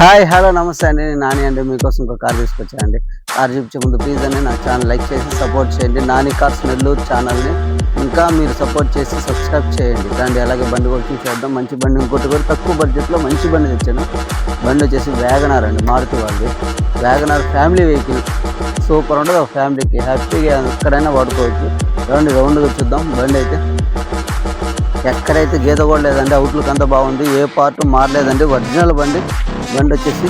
Hi hello నమస్తే అండి. నేను నాని అండి. మీకోసం ఒక కార్ తీసుకొచ్చానండి. కార్ చూపించే ముందు ప్లీజ్ అండి నా ఛానల్ లైక్ చేసి సపోర్ట్ చేయండి. నాని కార్స్ నెల్లూరు ఛానల్ని ఇంకా మీరు సపోర్ట్ చేసి సబ్స్క్రైబ్ చేయండి. దాండి అలాగే బండి కూడా చూసేద్దాం. మంచి బండి ఇంకోటి కూడా తక్కువ బడ్జెట్లో మంచి బండి తెచ్చాను. బండి వచ్చేసి వ్యాగనార్ అండి, మారుతి వాళ్ళది. వ్యాగనార్ ఫ్యామిలీ వెహికల్ సూపర్ ఉండదు. ఒక ఫ్యామిలీకి హ్యాపీగా ఎక్కడైనా వాడుకోవచ్చు. రౌండ్గా చూద్దాం. బండి అయితే ఎక్కడైతే గీత కూడా లేదండి. అవుట్లుక్ అంతా బాగుంది, ఏ పార్ట్ మారలేదండి. ఒరిజినల్ బండి వచ్చేసి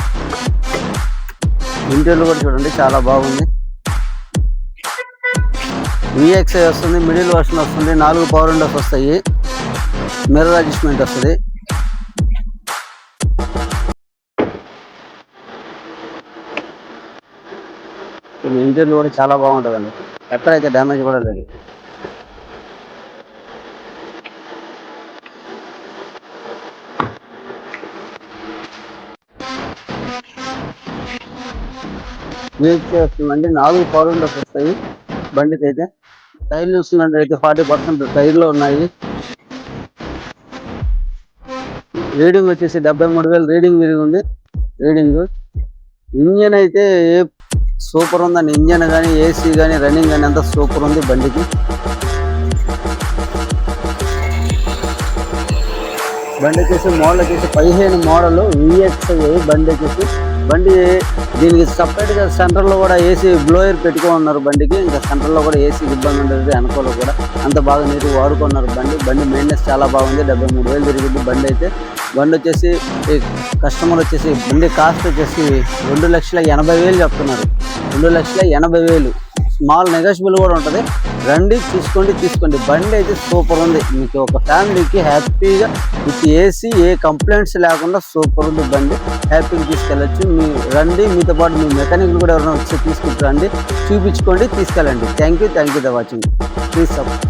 ఇంటీరియర్ కూడా చూడండి చాలా బాగుంది. విఎక్స్ఐ వస్తుంది, మిడిల్ వర్షన్ వస్తుంది, 4 పవర్ విండోస్ వస్తాయి, మిర్రర్ అడ్జస్ట్మెంట్ వస్తుంది. ఇంటీరియర్ కూడా చాలా బాగుంటుందండి, ఎక్కడైతే డ్యామేజ్ కూడా లేదు. వస్తుందండి, 4 పవర్ విండోస్ వస్తాయి బండికి అయితే. టైర్లు చూస్తున్నట్టయితే 40% టైర్లు ఉన్నాయి. రీడింగ్ వచ్చేసి 73,000 రీడింగ్ ఉంది. ఇంజన్ అయితే సూపర్ ఉందండి. ఇంజన్ కానీ ఏసీ కానీ రన్నింగ్ కానీ అంతా సూపర్ ఉంది బండికి. బండి వచ్చేసి మోడల్ వచ్చేసి 15 మోడల్ విఎక్స్ఐ బండి వచ్చేసి. బండి దీనికి సపరేట్గా సెంటర్లో కూడా ఏసీ బ్లోయర్ పెట్టుకున్నారు బండికి. ఇంకా సెంటర్లో కూడా ఏసీ ఇబ్బంది ఉండదు, వెనకలో కూడా అంత బాగా నీట్గా వాడుకున్నారు బండి మెయింటెనెన్స్ చాలా బాగుంది. 73,000 తిరిగింది బండి అయితే. బండి వచ్చేసి కస్టమర్ వచ్చేసి బండి కాస్ట్ వచ్చేసి 2,80,000 చెప్తున్నారు. 2,80,000 స్మాల్ నెగోషియబుల్ కూడా ఉంటుంది. రండి తీసుకోండి. బండి అయితే సూపర్ ఉంది. మీకు ఒక ఫ్యామిలీకి హ్యాపీగా విత్ ఏసీ ఏ కంప్లైంట్స్ లేకుండా సూపర్ ఉంది బండి. హ్యాపీగా తీసుకెళ్ళచ్చు. మీ రండి, మీతో పాటు మీ మెకానిక్ కూడా ఎవరైనా వచ్చి తీసుకుంటారండి, చూపించుకోండి, తీసుకెళ్ళండి. Thank you for watching. Please support.